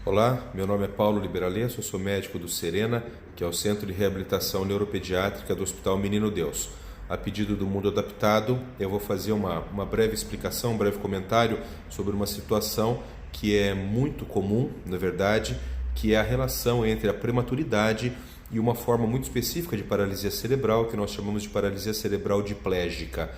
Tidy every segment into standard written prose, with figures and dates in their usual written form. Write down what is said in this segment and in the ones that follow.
Olá, meu nome é Paulo Liberalesso, eu sou médico do Serena, que é o Centro de Reabilitação Neuropediátrica do Hospital Menino Deus. A pedido do Mundo Adaptado, eu vou fazer uma breve explicação, um breve comentário sobre uma situação que é muito comum, na verdade, que é a relação entre a prematuridade e uma forma muito específica de paralisia cerebral, que nós chamamos de paralisia cerebral diplégica.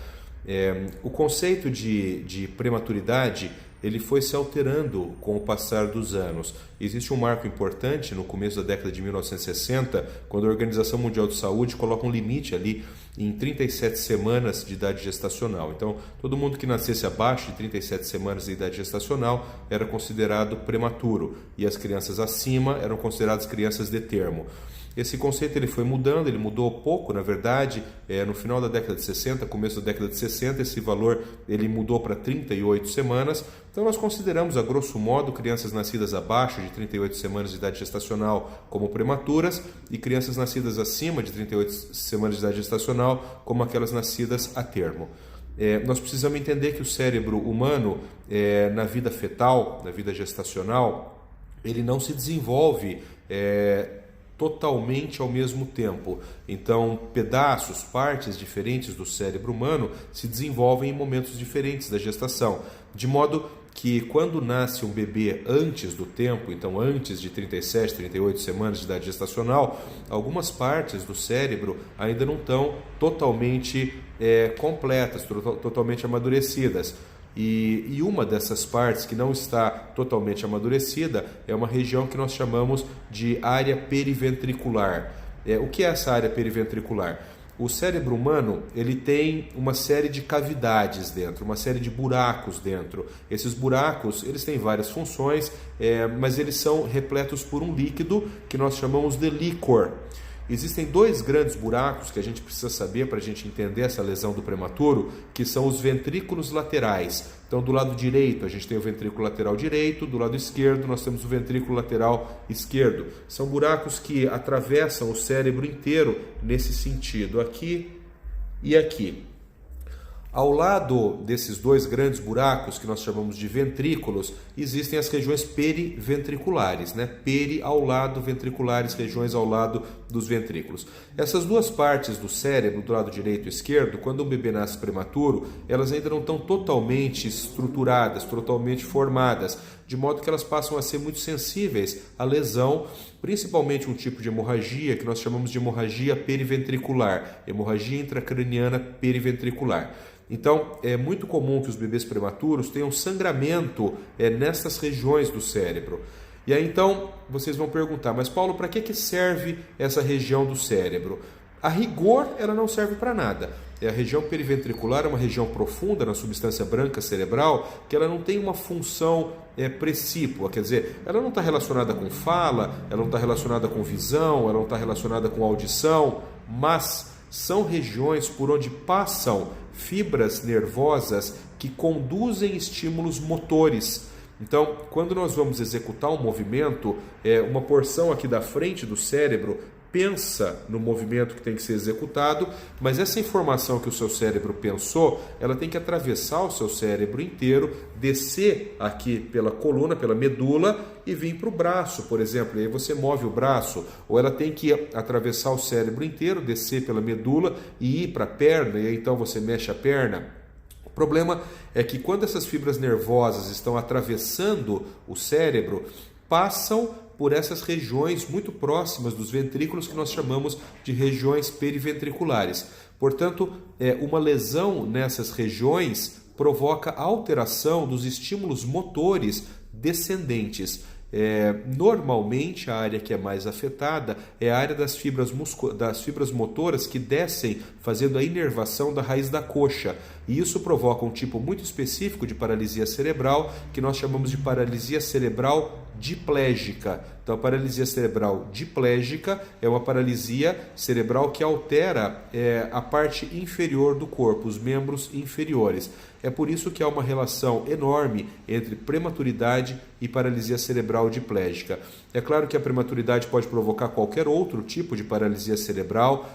O conceito de prematuridade ele foi se alterando com o passar dos anos. Existe um marco importante no começo da década de 1960, quando a Organização Mundial de Saúde coloca um limite ali em 37 semanas de idade gestacional. Então, todo mundo que nascesse abaixo de 37 semanas de idade gestacional era considerado prematuro e as crianças acima eram consideradas crianças de termo. Esse conceito ele foi mudando, ele mudou pouco, na verdade, no final da década de 60, começo da década de 60, esse valor ele mudou para 38 semanas. Então nós consideramos, a grosso modo, crianças nascidas abaixo de 38 semanas de idade gestacional como prematuras e crianças nascidas acima de 38 semanas de idade gestacional como aquelas nascidas a termo. Nós precisamos entender que o cérebro humano, na vida fetal, na vida gestacional, ele não se desenvolve totalmente ao mesmo tempo. Então, pedaços, partes diferentes do cérebro humano se desenvolvem em momentos diferentes da gestação, de modo que quando nasce um bebê antes do tempo, então antes de 37, 38 semanas de idade gestacional, algumas partes do cérebro ainda não estão totalmente completas, totalmente amadurecidas. E uma dessas partes que não está totalmente amadurecida é uma região que nós chamamos de área periventricular. O que é essa área periventricular? O cérebro humano ele tem uma série de cavidades dentro, uma série de buracos dentro. Esses buracos eles têm várias funções, mas eles são repletos por um líquido que nós chamamos de líquor. Existem dois grandes buracos que a gente precisa saber para a gente entender essa lesão do prematuro, que são os ventrículos laterais. Então, do lado direito, a gente tem o ventrículo lateral direito, do lado esquerdo, nós temos o ventrículo lateral esquerdo. São buracos que atravessam o cérebro inteiro nesse sentido, aqui e aqui. Ao lado desses dois grandes buracos, que nós chamamos de ventrículos, existem as regiões periventriculares, Peri ao lado, ventriculares, regiões ao lado dos ventrículos. Essas duas partes do cérebro, do lado direito e esquerdo, quando um bebê nasce prematuro, elas ainda não estão totalmente estruturadas, totalmente formadas, de modo que elas passam a ser muito sensíveis à lesão, principalmente um tipo de hemorragia que nós chamamos de hemorragia periventricular, hemorragia intracraniana periventricular. Então, é muito comum que os bebês prematuros tenham sangramento nessas regiões do cérebro. E aí, então, vocês vão perguntar, mas Paulo, para que serve essa região do cérebro? A rigor, ela não serve para nada. A região periventricular é uma região profunda na substância branca cerebral que ela não tem uma função precípua, quer dizer, ela não está relacionada com fala, ela não está relacionada com visão, ela não está relacionada com audição, mas são regiões por onde passam fibras nervosas que conduzem estímulos motores. Então, quando nós vamos executar um movimento, uma porção aqui da frente do cérebro pensa no movimento que tem que ser executado, mas essa informação que o seu cérebro pensou, ela tem que atravessar o seu cérebro inteiro, descer aqui pela coluna, pela medula e vir para o braço, por exemplo, e aí você move o braço, ou ela tem que atravessar o cérebro inteiro, descer pela medula e ir para a perna, e aí então você mexe a perna. O problema é que quando essas fibras nervosas estão atravessando o cérebro, passam por essas regiões muito próximas dos ventrículos que nós chamamos de regiões periventriculares. Portanto, uma lesão nessas regiões provoca alteração dos estímulos motores descendentes. Normalmente a área que é mais afetada é a área das fibras motoras que descem fazendo a inervação da raiz da coxa, e isso provoca um tipo muito específico de paralisia cerebral que nós chamamos de paralisia cerebral diplégica. Então a paralisia cerebral diplégica é uma paralisia cerebral que altera a parte inferior do corpo, os membros inferiores. É por isso que há uma relação enorme entre prematuridade e paralisia cerebral diplégica. É claro que a prematuridade pode provocar qualquer outro tipo de paralisia cerebral,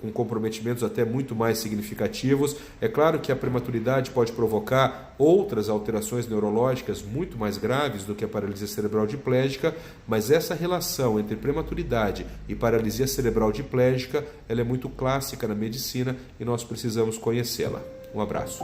com comprometimentos até muito mais significativos. É claro que a prematuridade pode provocar outras alterações neurológicas muito mais graves do que a paralisia cerebral diplégica, mas essa relação entre prematuridade e paralisia cerebral diplégica, ela é muito clássica na medicina e nós precisamos conhecê-la. Um abraço.